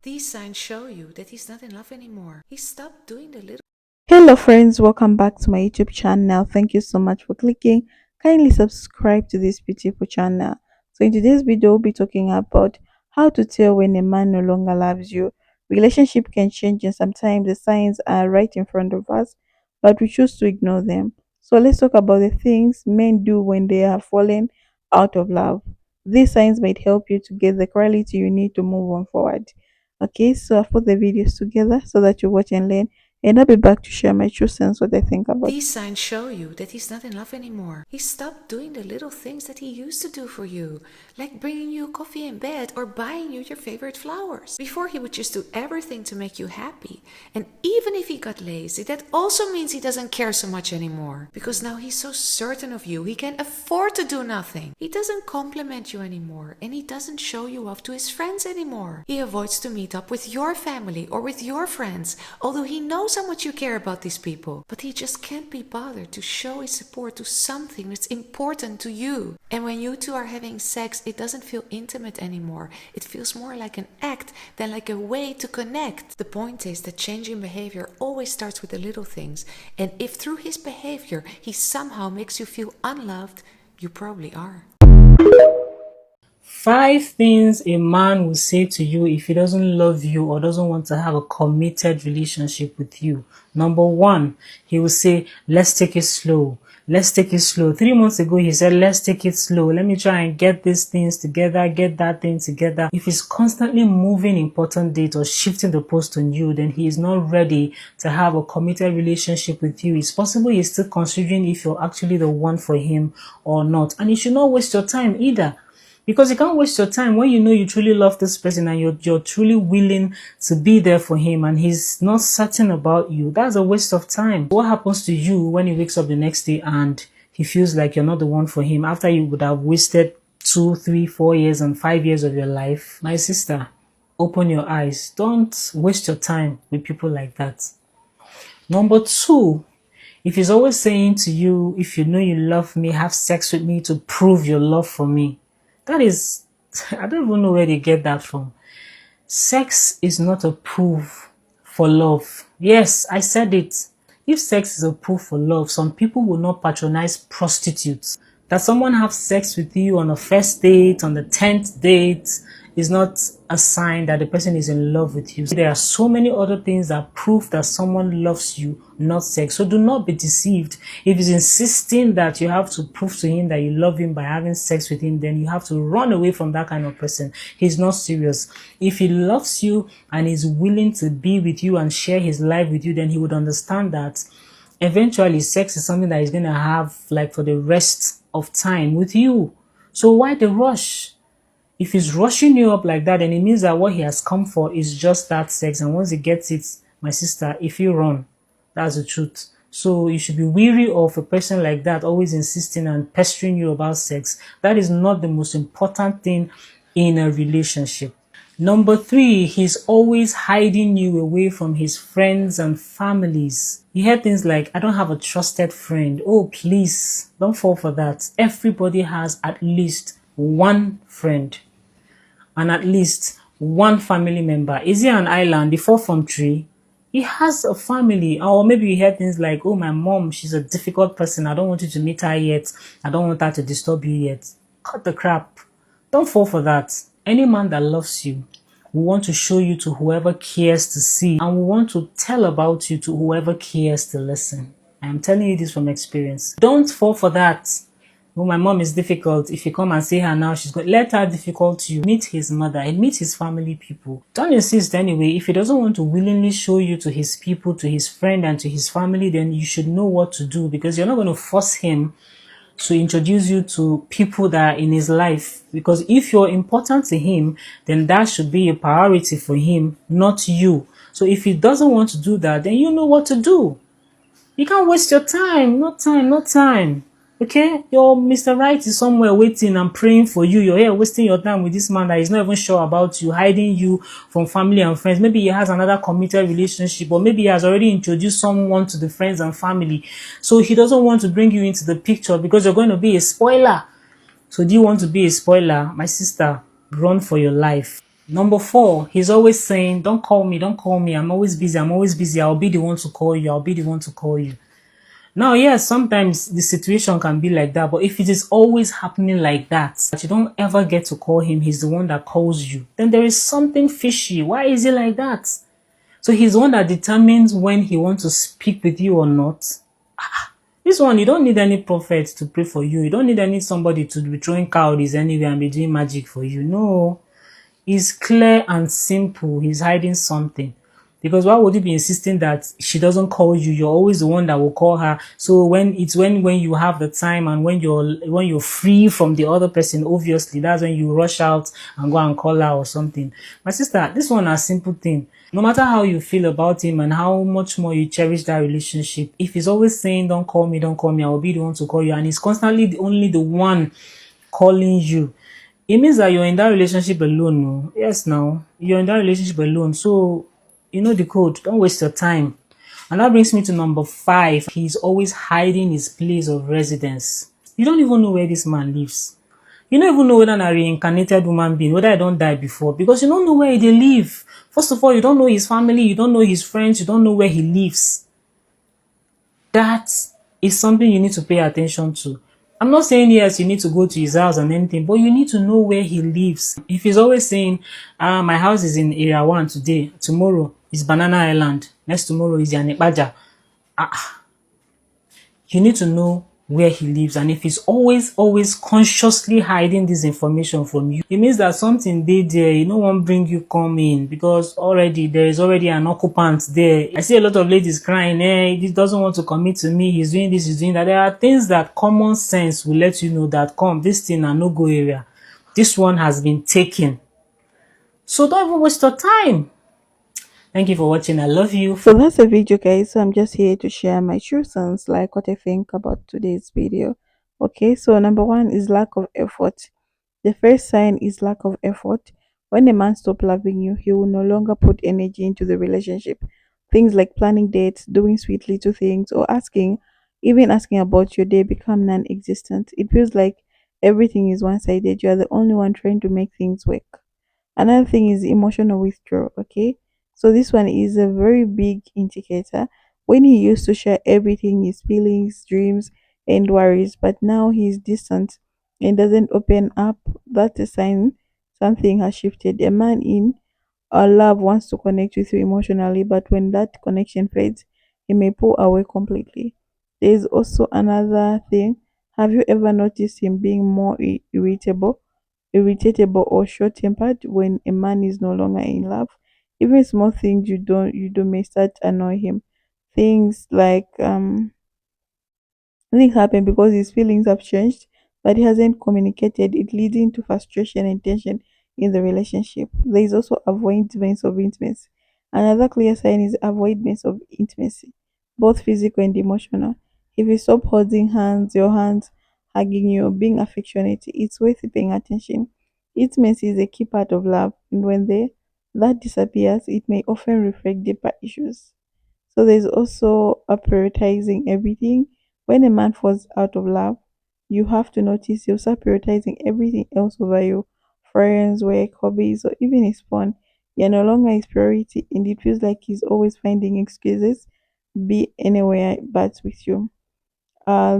These signs show you that he's not in love anymore. He stopped doing the little. Hello, friends, welcome back to my YouTube channel. Thank you so much for clicking. Kindly subscribe to this beautiful channel. So, in today's video, we'll be talking about how to tell when a man no longer loves you. Relationship can change, and sometimes the signs are right in front of us, but we choose to ignore them. So, let's talk about the things men do when they are falling out of love. These signs might help you to get the clarity you need to move on forward. Okay, so I've put the videos together so that you watch and learn, and I'll be back to share my true sense what I think about it. These signs show you that he's not in love anymore. He stopped doing the little things that he used to do for you, like bringing you coffee in bed or buying you your favorite flowers. Before, he would just do everything to make you happy. And even if he got lazy, that also means he doesn't care so much anymore. Because now he's so certain of you, he can afford to do nothing. He doesn't compliment you anymore, and he doesn't show you off to his friends anymore. He avoids to meet up with your family or with your friends, although he knows how much you care about these people. But he just can't be bothered to show his support to something that's important to you. And when you two are having sex, it doesn't feel intimate anymore. It feels more like an act than like a way to connect. The point is that changing behavior always starts with the little things. And if through his behavior he somehow makes you feel unloved, you probably are. 5 things a man will say to you if he doesn't love you or doesn't want to have a committed relationship with you. Number one, he will say, let's take it slow. Let's take it slow. 3 months ago, he said, let's take it slow. Let me try and get these things together, get that thing together. If he's constantly moving important dates or shifting the post on you, then he is not ready to have a committed relationship with you. It's possible he's still considering if you're actually the one for him or not. And you should not waste your time either. Because you can't waste your time when you know you truly love this person and you're truly willing to be there for him and he's not certain about you. That's a waste of time. What happens to you when he wakes up the next day and he feels like you're not the one for him after you would have wasted 2, 3, 4 years and 5 years of your life? My sister, open your eyes. Don't waste your time with people like that. Number two, if he's always saying to you, if you know you love me, have sex with me to prove your love for me. That is, I don't even know where they get that from. Sex is not a proof for love. Yes, I said it. If sex is a proof for love, some people will not patronize prostitutes. That someone have sex with you on a first date, on the 10th date, is not a sign that the person is in love with you. There are so many other things that prove that someone loves you, not sex. So do not be deceived. If he's insisting that you have to prove to him that you love him by having sex with him, then you have to run away from that kind of person. He's not serious. If he loves you and is willing to be with you and share his life with you, then he would understand that eventually sex is something that he's going to have like for the rest of time with you. So why the rush? If he's rushing you up like that, then it means that what he has come for is just that sex. And once he gets it, my sister, if you run, that's the truth. So you should be weary of a person like that, always insisting and pestering you about sex. That is not the most important thing in a relationship. Number three, he's always hiding you away from his friends and families. You hear things like, I don't have a trusted friend. Oh, please, don't fall for that. Everybody has at least one friend and at least one family member. Is he an island, the 4 from 3? He has a family. Or maybe you hear things like, oh, my mom, she's a difficult person. I don't want you to meet her yet. I don't want her to disturb you yet. Cut the crap. Don't fall for that. Any man that loves you will want to show you to whoever cares to see, and will want to tell about you to whoever cares to listen. I am telling you this from experience. Don't fall for that. Oh, my mom is difficult. If you come and see her now, she's going to let her difficult you. Meet his mother and meet his family people. Don't insist anyway. If he doesn't want to willingly show you to his people, to his friend and to his family, then you should know what to do, because you're not going to force him to introduce you to people that are in his life. Because if you're important to him, then that should be a priority for him, not you. So if he doesn't want to do that, then you know what to do. You can't waste your time. No time, no time. Okay, your Mr. Right is somewhere waiting and praying for you. You're here wasting your time with this man that is not even sure about you, hiding you from family and friends. Maybe he has another committed relationship, or maybe he has already introduced someone to the friends and family. So he doesn't want to bring you into the picture because you're going to be a spoiler. So do you want to be a spoiler? My sister, run for your life. Number four, he's always saying, don't call me, don't call me. I'm always busy. I'm always busy. I'll be the one to call you. I'll be the one to call you. Now, yes, sometimes the situation can be like that, but if it is always happening like that you don't ever get to call him, he's the one that calls you, then there is something fishy. Why is it like that? So he's the one that determines when he wants to speak with you or not. This one, you don't need any prophet to pray for you. You don't need any somebody to be throwing cowries anywhere and be doing magic for you. No. It's clear and simple. He's hiding something. Because why would you be insisting that she doesn't call you? You're always the one that will call her. So when you have the time and when you're free from the other person, obviously that's when you rush out and go and call her or something. My sister, this one a simple thing. No matter how you feel about him and how much more you cherish that relationship, if he's always saying don't call me, don't call me, I will be the one to call you, and he's constantly only the one calling you, it means that you're in that relationship alone. No? Yes, now you're in that relationship alone. So you know the code. Don't waste your time. And that brings me to number five. He's always hiding his place of residence. You don't even know where this man lives. You don't even know whether a reincarnated human being, whether I don't die before, because you don't know where they live. First of all, you don't know his family, you don't know his friends, you don't know where he lives. That is something you need to pay attention to. I'm not saying yes, you need to go to his house and anything, but you need to know where he lives. If he's always saying, my house is in area 1 today, tomorrow is Banana Island, next tomorrow is Yanipaja, you need to know where he lives. And if he's always consciously hiding this information from you, it means that something dey there. You no wan bring you come in because there is already an occupant there. I see a lot of ladies crying, he doesn't want to commit to me, he's doing this, he's doing that. There are things that common sense will let you know that this thing na no go area, this one has been taken. So don't even waste your time. Thank you for watching. I love you. So that's the video, guys. So I'm just here to share my true sense, like what I think about today's video. Okay, so number one is lack of effort. The first sign is lack of effort. When a man stops loving you, he will no longer put energy into the relationship. Things like planning dates, doing sweet little things, or even asking about your day become non-existent. It feels like everything is one-sided. You are the only one trying to make things work. Another thing is emotional withdrawal. Okay, so this one is a very big indicator. When he used to share everything, his feelings, dreams, and worries, but now he's distant and doesn't open up, that's a sign something has shifted. A man in a love wants to connect with you emotionally, but when that connection fades, he may pull away completely. There is also another thing. Have you ever noticed him being more irritable or short tempered when a man is no longer in love? Even small things you do may start annoy him. Things like things happen because his feelings have changed, but he hasn't communicated it, leading to frustration and tension in the relationship. There is also avoidance of intimacy. Another clear sign is avoidance of intimacy, both physical and emotional. If you stop holding your hands, hugging you, being affectionate, it's worth paying attention. Intimacy is a key part of love, and when that disappears, it may often reflect deeper issues. So there's also a prioritizing everything. When a man falls out of love, you have to notice he'll start prioritizing everything else over you. Friends, work, hobbies, or even his fun. You're no longer his priority, and it feels like he's always finding excuses, be anywhere but with you.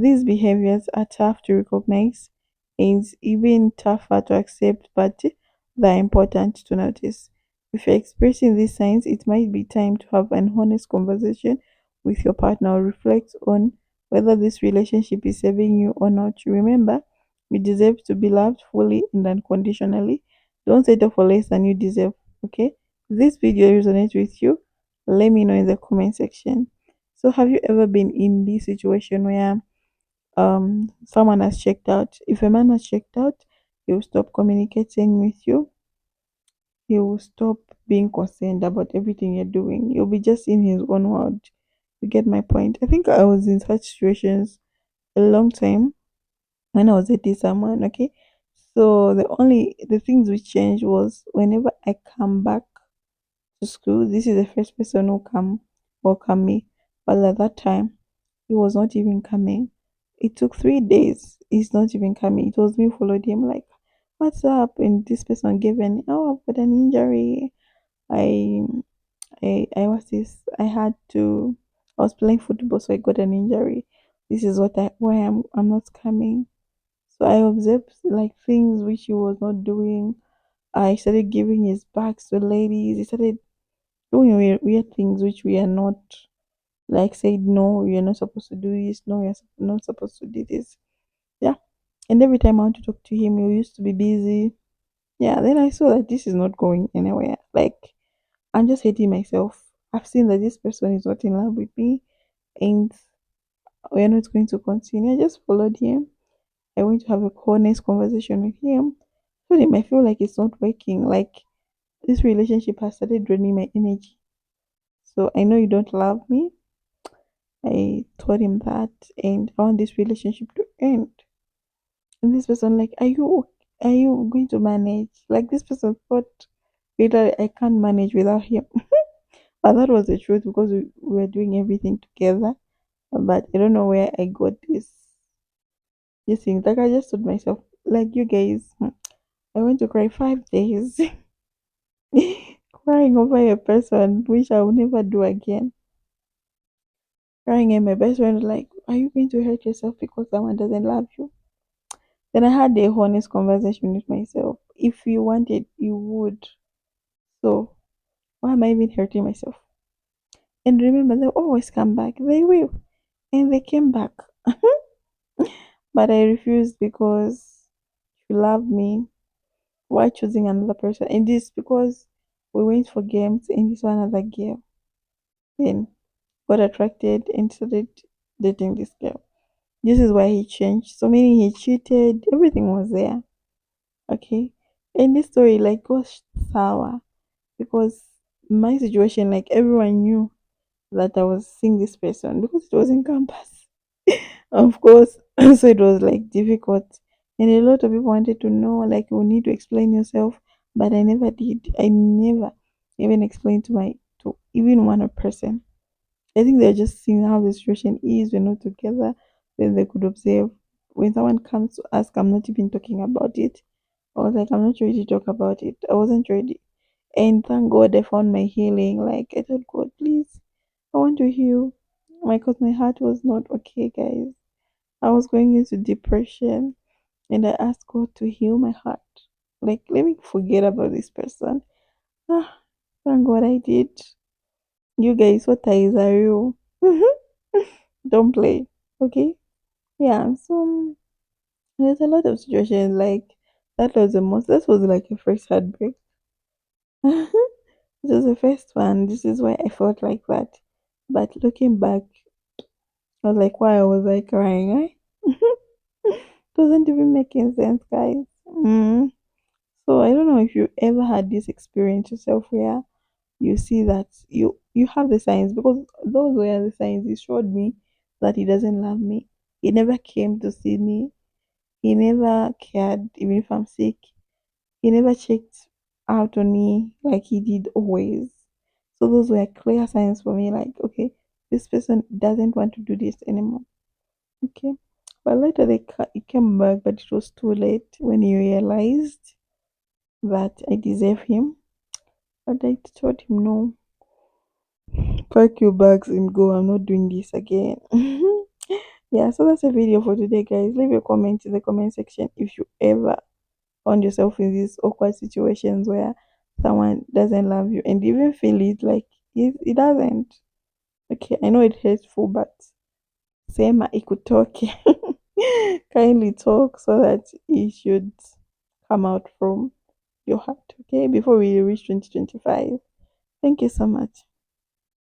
These behaviors are tough to recognize and even tougher to accept, but they're important to notice. If you're experiencing these signs, it might be time to have an honest conversation with your partner or reflect on whether this relationship is serving you or not. Remember, you deserve to be loved fully and unconditionally. Don't settle for less than you deserve, okay? If this video resonates with you, let me know in the comment section. So have you ever been in this situation where someone has checked out? If a man has checked out, he will stop communicating with you. He will stop being concerned about everything you're doing. He'll be just in his own world. You get my point? I think I was in such situations a long time when I was dating someone, okay? So the things which changed was whenever I come back to school, this is the first person who come welcome me. But at that time, he was not even coming. It took 3 days. He's not even coming. It was me followed him like, What's up? And this person gave an, oh, I've got an injury. I I was this. I had to. I was playing football, so I got an injury. This is what I why I'm not coming. So I observed like things which he was not doing. I started giving his bags to ladies. He started doing weird things which we are not, like said no, you're not supposed to do this. No, you're not supposed to do this. Yeah. And every time I want to talk to him, he used to be busy. Yeah. Then I saw that this is not going anywhere. Like I'm just hating myself. I've seen that this person is not in love with me and we're not going to continue. I just followed him. I went to have a honest conversation with him. Told him I feel like it's not working. Like this relationship has started draining my energy. So I know you don't love me. I told him that and I want this relationship to end. And this person like, are you going to manage? Like this person thought literally I can't manage without him. But that was the truth because we were doing everything together. But I don't know where I got this thing. Like I just told myself, like you guys, I went to cry 5 days crying over a person which I will never do again. Crying and my best friend was like, are you going to hurt yourself because someone doesn't love you? Then I had a honest conversation with myself. If you wanted, you would. So why am I even hurting myself? And remember, they'll always come back. They will. And they came back. But I refused because you love me. Why choosing another person? And this because we went for games and this one another girl. Then got attracted and started dating this girl. This is why he changed. So meaning he cheated. Everything was there. Okay. And this story like goes sour because my situation, like everyone knew that I was seeing this person because it was in campus. Of course. So it was like difficult. And a lot of people wanted to know, like, you need to explain yourself. But I never did. I never even explained to even one person. I think they're just seeing how the situation is. We're not together. Then they could observe. When someone comes to ask, I'm not even talking about it. I was like, I'm not ready to talk about it. I wasn't ready. And thank God I found my healing. Like I told God, please, I want to heal. Because my heart was not okay, guys. I was going into depression and I asked God to heal my heart. Like, let me forget about this person. Ah, thank God I did. You guys, what ties are you? Don't play, okay? Yeah, so there's a lot of situations like that was like a first heartbreak. It was the first one. This is why I felt like that. But looking back, I was like, why was I crying? Doesn't even making sense, guys. So I don't know if you ever had this experience yourself where you see that you have the signs because those were the signs. He showed me that he doesn't love me. He never came to see me. He never cared even if I'm sick. He never checked out on me like he did always. So those were clear signs for me like, okay, this person doesn't want to do this anymore. Okay. But later he came back, but it was too late when he realized that I deserve him. But I told him, no, pack your bags and go. I'm not doing this again. Yeah, so that's a video for today, guys. Leave a comment in the comment section if you ever found yourself in these awkward situations where someone doesn't love you and you even feel it like it doesn't. Okay, I know it's hurtful, but same it could talk. Kindly talk so that it should come out from your heart. Okay, before we reach 2025. Thank you so much.